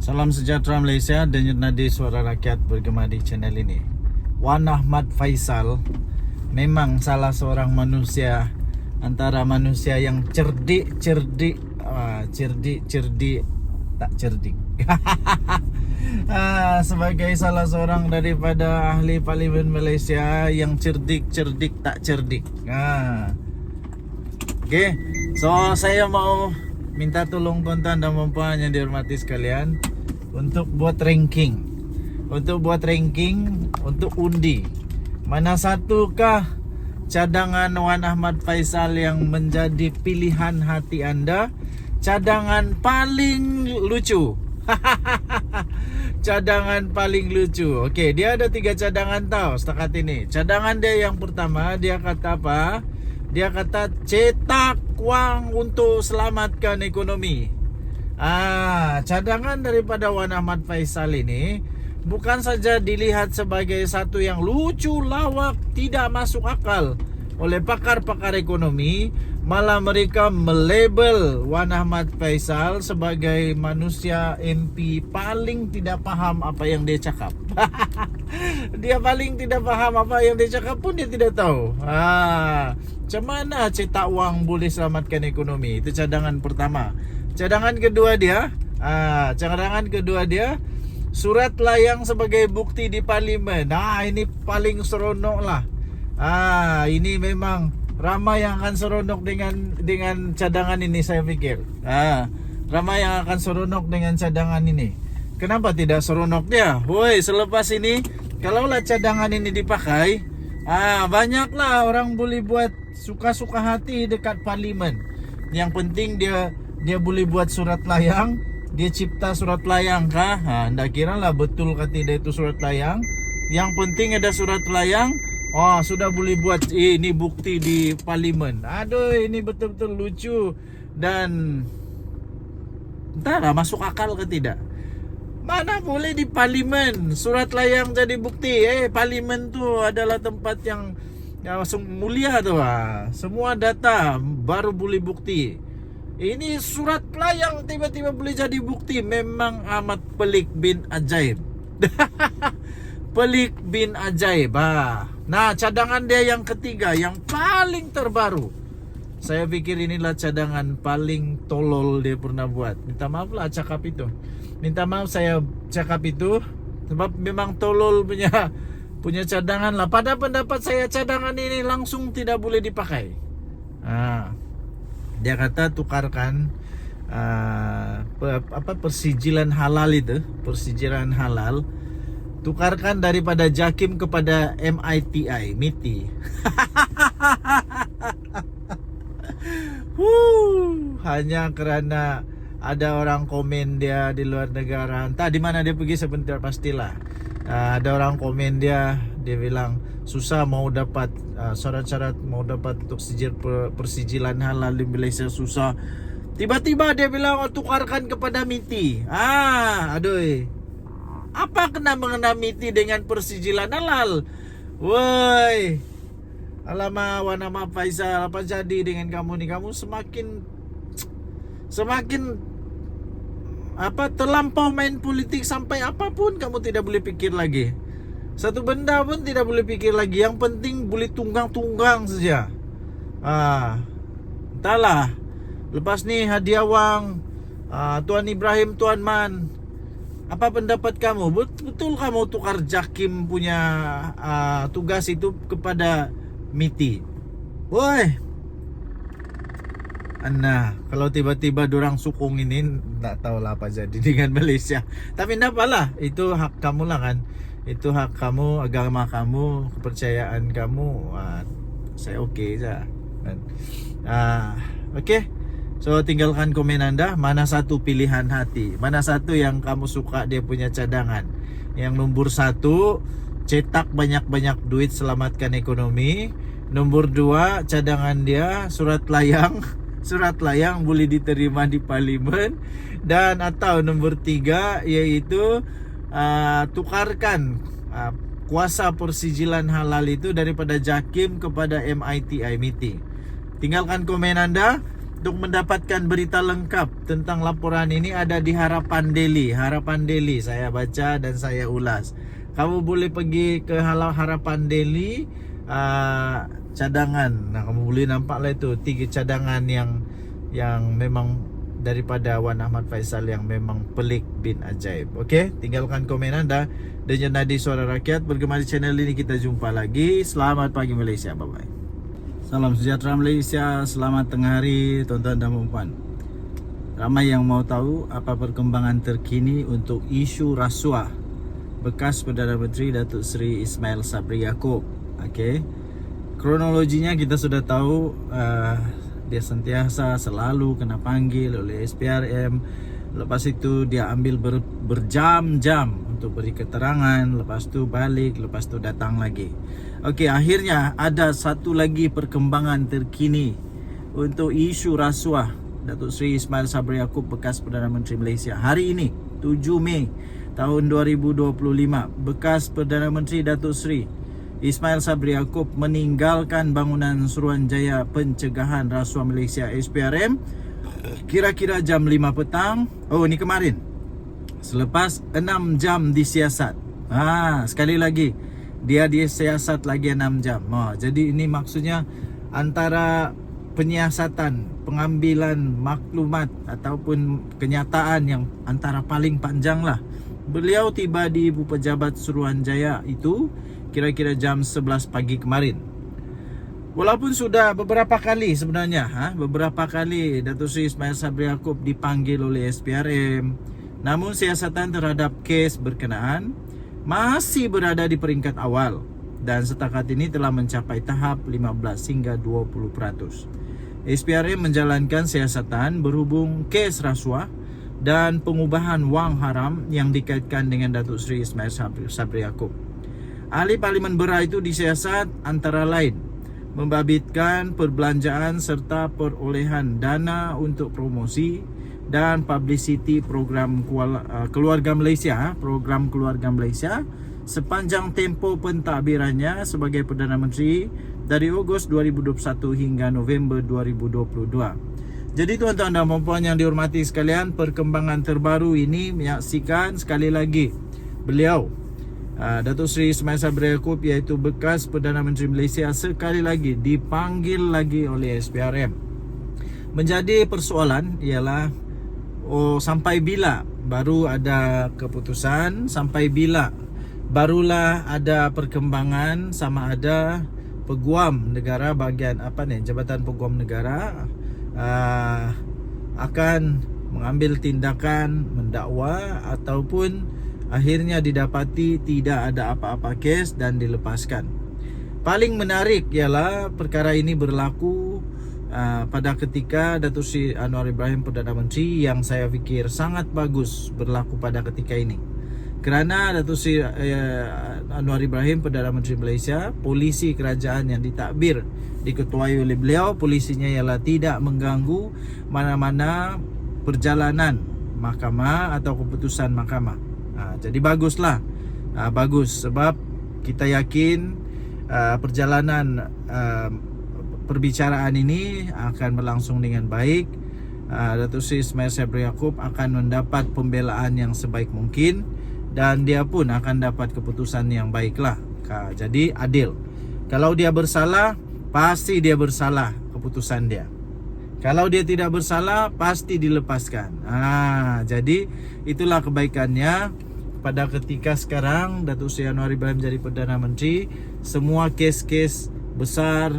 Salam sejahtera Malaysia, denyut nadi suara rakyat bergema di channel ini. Wan Ahmad Faisal memang salah seorang manusia antara manusia yang cerdik tak cerdik. Sebagai salah seorang daripada ahli parlimen Malaysia yang cerdik tak cerdik. Okey, so saya mau minta tolong tuan-tuan dan puan yang dihormati sekalian untuk buat ranking. Untuk undi. Mana satukah cadangan Wan Ahmad Faisal yang menjadi pilihan hati anda? Cadangan paling lucu. Cadangan paling lucu. Okey, dia ada 3 cadangan tau setakat ini. Cadangan dia yang pertama, dia kata apa? Dia kata cetak wang untuk selamatkan ekonomi. Cadangan daripada Wan Ahmad Faisal ini bukan saja dilihat sebagai satu yang lucu, lawak, tidak masuk akal oleh pakar-pakar ekonomi, malah mereka melabel Wan Ahmad Faisal sebagai manusia MP paling tidak faham apa yang dia cakap. Dia paling tidak faham apa yang dia cakap pun dia tidak tahu. Macam mana cetak wang boleh selamatkan ekonomi? Itu cadangan pertama. Cadangan kedua dia, surat layang sebagai bukti di parlimen. Ini paling seronok lah. Ini memang ramai yang akan seronok dengan cadangan ini, saya fikir. Ramai yang akan seronok dengan cadangan ini. Kenapa tidak seronok dia? Selepas ini kalaulah cadangan ini dipakai, banyaklah orang boleh buat suka-suka hati dekat parlimen. Yang penting dia boleh buat surat layang. Dia cipta surat layang kah? Ndak kira lah betul kata dia itu surat layang. Yang penting ada surat layang. Sudah boleh buat ini bukti di parlimen. Aduh, ini betul-betul lucu. Dan entahlah masuk akal ke tidak. Mana boleh di parlimen surat layang jadi bukti. Parlimen tu adalah tempat yang mulia tu. Semua data baru boleh bukti. Ini surat layang tiba-tiba boleh jadi bukti. Memang amat pelik bin ajaib. Pelik bin ajaib. Nah, cadangan dia yang ketiga, yang paling terbaru, saya pikir inilah cadangan paling tolol dia pernah buat. Minta maaf lah cakap itu. Minta maaf saya cakap itu, sebab memang tolol punya cadangan lah. Pada pendapat saya cadangan ini langsung tidak boleh dipakai. Dia kata tukarkan persijilan halal itu, persijilan halal, tukarkan daripada JAKIM kepada MITI. Hanya kerana ada orang komen dia di luar negara, entah di mana dia pergi sebentar pastilah. Ada orang komen dia bilang susah mau dapat syarat-syarat mau dapat untuk persijilan halal di Malaysia susah. Tiba-tiba dia bilang tukarkan kepada MITI. Aduh. Apa kena mengena MITI dengan persijilan halal? Alamak, Wan Ahmad Faisal, apa jadi dengan kamu ni? Kamu semakin terlampau main politik sampai apapun kamu tidak boleh fikir lagi. Satu benda pun tidak boleh fikir lagi. Yang penting boleh tunggang-tunggang saja. Entahlah. Lepas ni hadiah wang Tuan Ibrahim Tuan Man. Apa pendapat kamu? Betul kamu tukar JAKIM punya tugas itu kepada MITI? Kalau tiba-tiba dorang sukung ini, tak tahulah apa jadi dengan Malaysia. Tapi tak apalah, itu hak kamu lah kan. Itu hak kamu, agama kamu, kepercayaan kamu. Saya okey saja. Okey. So tinggalkan komen anda, mana satu pilihan hati, mana satu yang kamu suka dia punya cadangan. Yang nombor 1, cetak banyak-banyak duit selamatkan ekonomi. Nombor 2, cadangan dia surat layang. Surat layang boleh diterima di parlimen. Dan atau nombor 3 iaitu tukarkan kuasa persijilan halal itu daripada JAKIM kepada MITI. Tinggalkan komen anda. untuk mendapatkan berita lengkap tentang laporan ini ada di Harapan Daily. Harapan Daily saya baca dan saya ulas. Kamu boleh pergi ke Harapan Daily cadangan. Nah, kamu boleh nampak lah itu 3 cadangan yang memang daripada Wan Ahmad Faisal yang memang pelik bin ajaib. Okey, tinggalkan komen anda dan Nadi Suara Rakyat. Bergema di channel ini, kita jumpa lagi. Selamat pagi Malaysia. Bye bye. Salam sejahtera Malaysia. Selamat tengah hari tuan-tuan dan puan. Ramai yang mau tahu apa perkembangan terkini untuk isu rasuah bekas Perdana Menteri Datuk Seri Ismail Sabri Yaakob. Okey, kronologinya kita sudah tahu. Dia sentiasa selalu kena panggil oleh SPRM. Lepas itu dia ambil berjam-jam untuk beri keterangan. Lepas tu balik, lepas tu datang lagi. Okey, akhirnya ada satu lagi perkembangan terkini untuk isu rasuah Datuk Seri Ismail Sabri Yaakob bekas Perdana Menteri Malaysia. Hari ini 7 Mei tahun 2025, bekas Perdana Menteri Datuk Seri Ismail Sabri Yaakob meninggalkan bangunan Suruhanjaya Pencegahan Rasuah Malaysia SPRM kira-kira jam 5 petang. Oh, ni kemarin. Selepas 6 jam disiasat. Sekali lagi dia disiasat lagi 6 jam. Jadi ini maksudnya antara penyiasatan, pengambilan maklumat ataupun kenyataan yang antara paling panjang lah. Beliau tiba di Ibu Pejabat Suruhanjaya itu kira-kira jam 11 pagi kemarin. Walaupun sudah beberapa kali sebenarnya, beberapa kali Datuk Seri Ismail Sabri Yaakob dipanggil oleh SPRM, namun siasatan terhadap kes berkenaan masih berada di peringkat awal dan setakat ini telah mencapai tahap 15 hingga 20%. SPRM menjalankan siasatan berhubung kes rasuah dan pengubahan wang haram yang dikaitkan dengan Datuk Seri Ismail Sabri Yaakob. Ahli Parlimen Beras itu disiasat antara lain membabitkan perbelanjaan serta perolehan dana untuk promosi dan publicity program Keluarga Malaysia, program Keluarga Malaysia sepanjang tempoh pentadbirannya sebagai Perdana Menteri dari Ogos 2021 hingga November 2022. Jadi tuan-tuan dan puan yang dihormati sekalian, perkembangan terbaru ini menyaksikan sekali lagi beliau Datuk Seri Ismail Sabri Yaakob, iaitu bekas Perdana Menteri Malaysia, sekali lagi dipanggil lagi oleh SPRM. Menjadi persoalan ialah sampai bila baru ada keputusan, sampai bila barulah ada perkembangan sama ada Peguam Negara bahagian Jabatan Peguam Negara akan mengambil tindakan mendakwa ataupun akhirnya didapati tidak ada apa-apa kes dan dilepaskan. Paling menarik ialah perkara ini berlaku pada ketika Datuk Seri Anwar Ibrahim Perdana Menteri, yang saya fikir sangat bagus berlaku pada ketika ini. Kerana Datuk Seri Anwar Ibrahim Perdana Menteri Malaysia, polisi kerajaan yang ditadbir diketuai oleh beliau, polisinya ialah tidak mengganggu mana-mana perjalanan mahkamah atau keputusan mahkamah. Jadi baguslah, bagus sebab kita yakin perjalanan perbicaraan ini akan berlangsung dengan baik. Datuk Seri Ismail Sabri Yaakob akan mendapat pembelaan yang sebaik mungkin dan dia pun akan dapat keputusan yang baiklah. Jadi adil. Kalau dia bersalah, pasti dia bersalah keputusan dia. Kalau dia tidak bersalah, pasti dilepaskan. Jadi itulah kebaikannya. Pada ketika sekarang Datuk Seri Anwar Ibrahim jadi Perdana Menteri, semua kes-kes besar,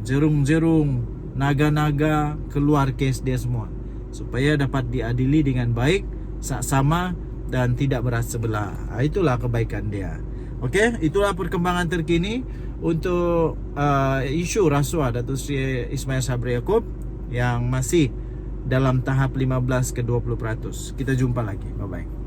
jerung-jerung, naga-naga, keluar kes dia semua supaya dapat diadili dengan baik, saksama dan tidak berat sebelah. Itulah kebaikan dia. Okey, itulah perkembangan terkini untuk isu rasuah Datuk Seri Ismail Sabri Yaakob yang masih dalam tahap 15 ke 20%. Kita jumpa lagi. Bye bye.